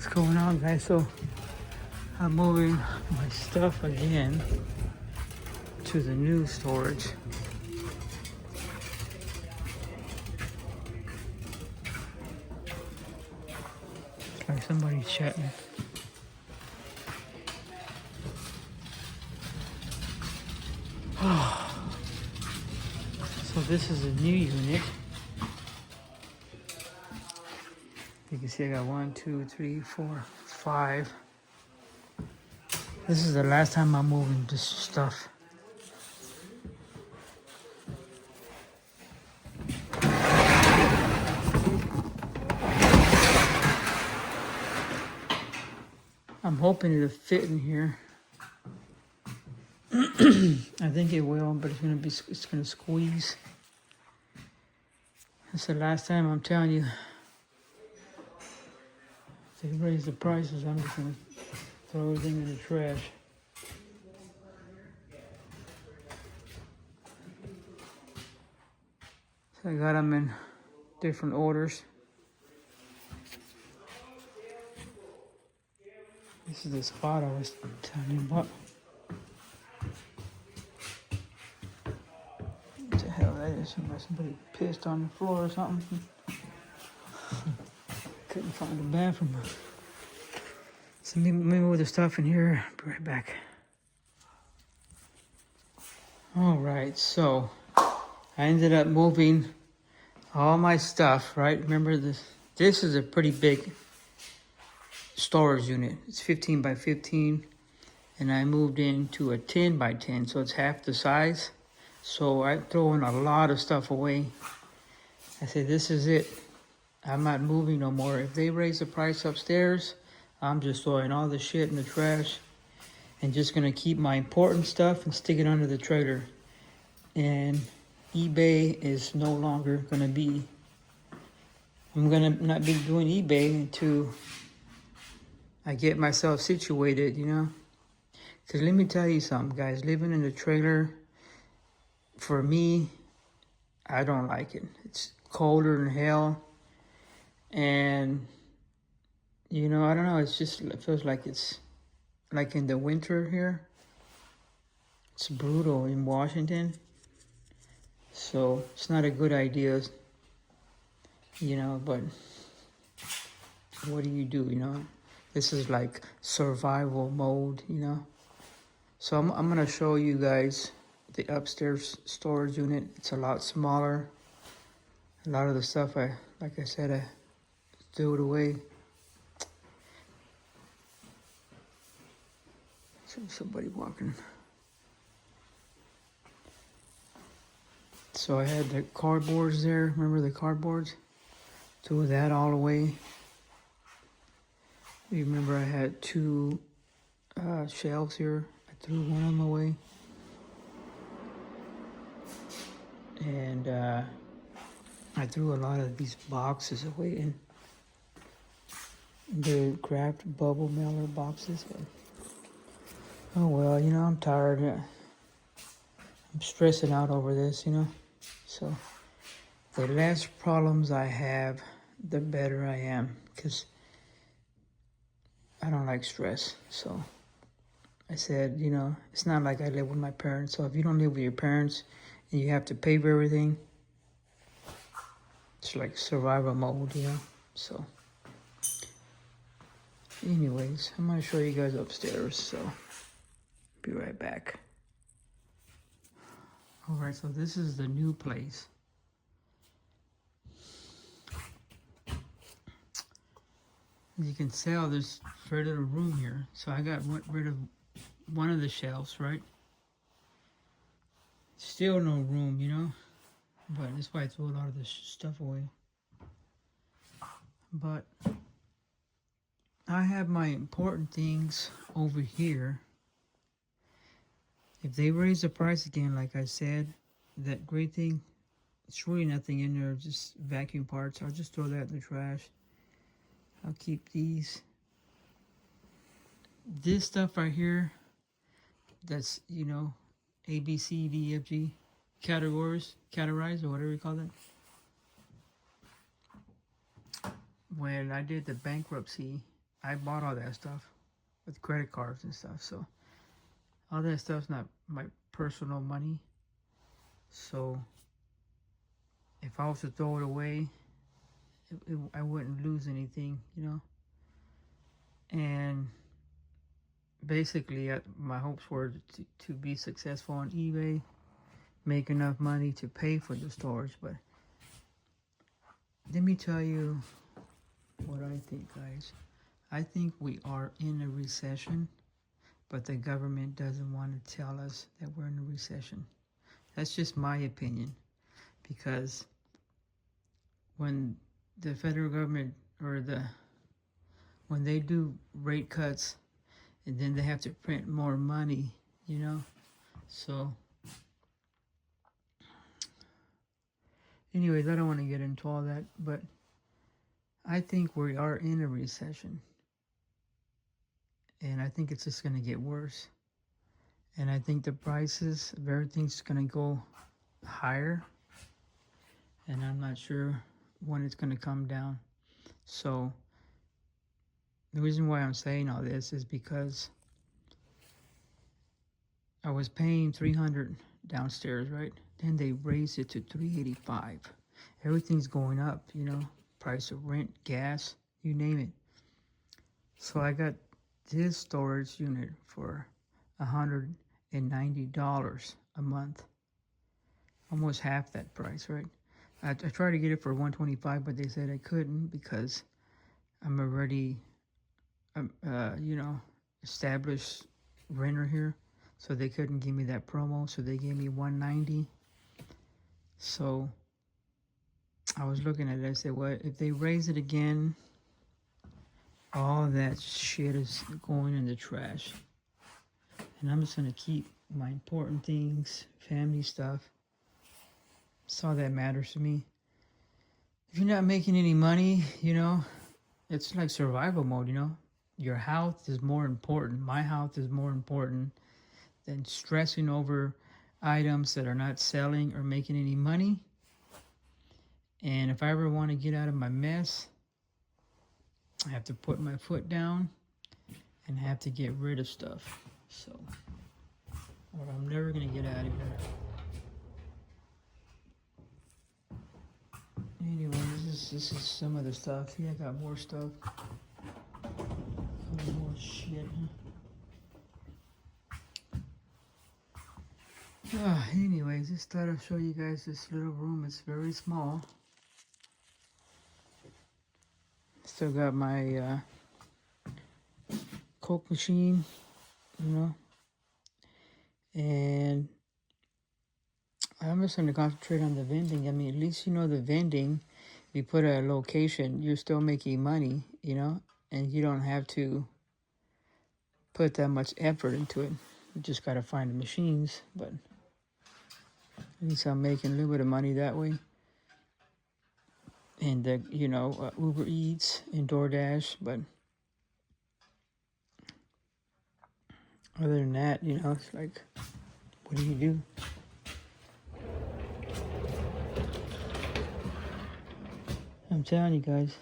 going on, guys? So I'm moving my stuff again to the new storage. It's like somebody's chatting. So this is a new unit. You can see I got 1, 2, 3, 4, 5. This is the last time I'm moving this stuff. I'm hoping it'll fit in here. I think it will, but it's gonna squeeze. It's the last time, I'm telling you. If they raise the prices, I'm just gonna throw everything in the trash. So I got them in different orders. This is the spot I was telling you about. What the hell that is? Somebody pissed on the floor or something. Couldn't find the bathroom. So let me move the stuff in here. Be right back. All right, so I ended up moving all my stuff, right? Remember this? This is a pretty big storage unit. It's 15 by 15, and I moved into a 10 by 10, so it's half the size. So I'm throwing a lot of stuff away. I said, this is it. I'm not moving no more. If they raise the price upstairs, I'm just throwing all the shit in the trash and just gonna keep my important stuff and stick it under the trailer. And eBay is no longer gonna be, I'm gonna not be doing eBay until I get myself situated, you know? Because let me tell you something, guys. Living in a trailer, for me, I don't like it. It's colder than hell. And, you know, I don't know. It's just, it feels like it's like in the winter here. It's brutal in Washington. So it's not a good idea, you know, but what do, you know? This is like survival mode, you know? So I'm gonna show you guys the upstairs storage unit. It's a lot smaller. A lot of the stuff like I said, I threw it away. Somebody walking. So I had the cardboards there. Remember the cardboards? Threw that all away. You remember I had 2 shelves here. I threw one of them away. And I threw a lot of these boxes away in the Kraft bubble mailer boxes. But, oh well, you know, I'm tired. I'm stressing out over this, you know. So the less problems I have, the better I am, because I don't like stress. So I said, you know, it's not like I live with my parents. So if you don't live with your parents and you have to pay for everything, it's like survival mode, you know. So anyways, I'm gonna show you guys upstairs. So be right back. All right, so this is the new place. As you can tell, there's very little room here. So I got rid of one of the shelves, right? Still no room, you know? But that's why I threw a lot of this stuff away. But I have my important things over here. If they raise the price again, like I said, that great thing, it's really nothing in there, just vacuum parts. I'll just throw that in the trash. I'll keep these. This stuff right here, that's, you know, A, B, C, D, E, F, G, categorized, or whatever you call that. When I did the bankruptcy, I bought all that stuff with credit cards and stuff. So all that stuff's not my personal money. So if I was to throw it away, I wouldn't lose anything, you know. And basically, my hopes were to be successful on eBay, make enough money to pay for the storage. But let me tell you what I think, guys. I think we are in a recession, but the government doesn't want to tell us that we're in a recession. That's just my opinion, because when the federal government when they do rate cuts, and then they have to print more money, you know. So anyways, I don't want to get into all that, but I think we are in a recession, and I think it's just going to get worse. And I think the prices of everything's going to go higher, and I'm not sure when it's going to come down. So the reason why I'm saying all this is because I was paying $300 downstairs, right? Then they raised it to $385. Everything's going up, you know, price of rent, gas, you name it. So I got this storage unit for $190 a month, almost half that price, right? I tried to get it for $125, but they said I couldn't because I'm already, you know, established renter here, so they couldn't give me that promo. So they gave me $190. So I was looking at it. I said, well, if they raise it again, all that shit is going in the trash, and I'm just gonna keep my important things, family stuff. That's all that matters to me. If you're not making any money, you know, it's like survival mode, you know. Your health is more important. My health is more important than stressing over items that are not selling or making any money. And if I ever want to get out of my mess, I have to put my foot down and have to get rid of stuff. So, or I'm never going to get out of here. Anyway, this is some of the stuff. See, I got more stuff. More shit. Anyways, just thought I'd show you guys this little room. It's very small. Still got my Coke machine, you know. And I'm just going to concentrate on the vending. I mean, at least, you know, the vending, you put a location, you're still making money, you know, and you don't have to put that much effort into it. You just got to find the machines, but at least I'm making a little bit of money that way. And, you know, Uber Eats and DoorDash, but other than that, you know, it's like, what do you do? I'm telling you guys,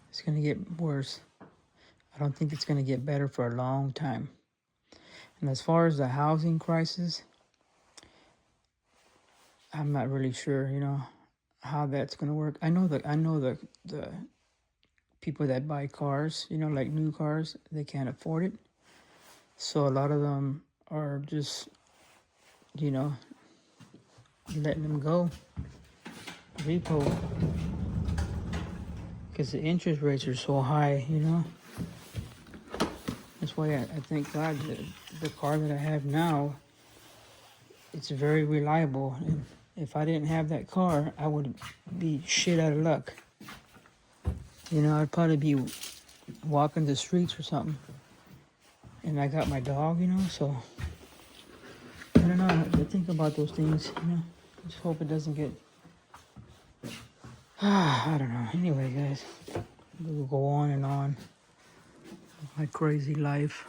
it's going to get worse. I don't think it's going to get better for a long time. And as far as the housing crisis, I'm not really sure, you know, how that's going to work. I know the people that buy cars, you know, like new cars, they can't afford it. So a lot of them are just, you know, letting them go, repo, because the interest rates are so high, you know. That's why I thank God that the car that I have now, it's very reliable. And if I didn't have that car, I would be shit out of luck. You know, I'd probably be walking the streets or something. And I got my dog, you know, so I don't know. I think about those things, you know. Just hope it doesn't get... I don't know. Anyway, guys, we'll go on and on. My crazy life.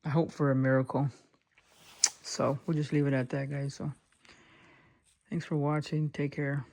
I hope for a miracle. So we'll just leave it at that, guys. So thanks for watching. Take care.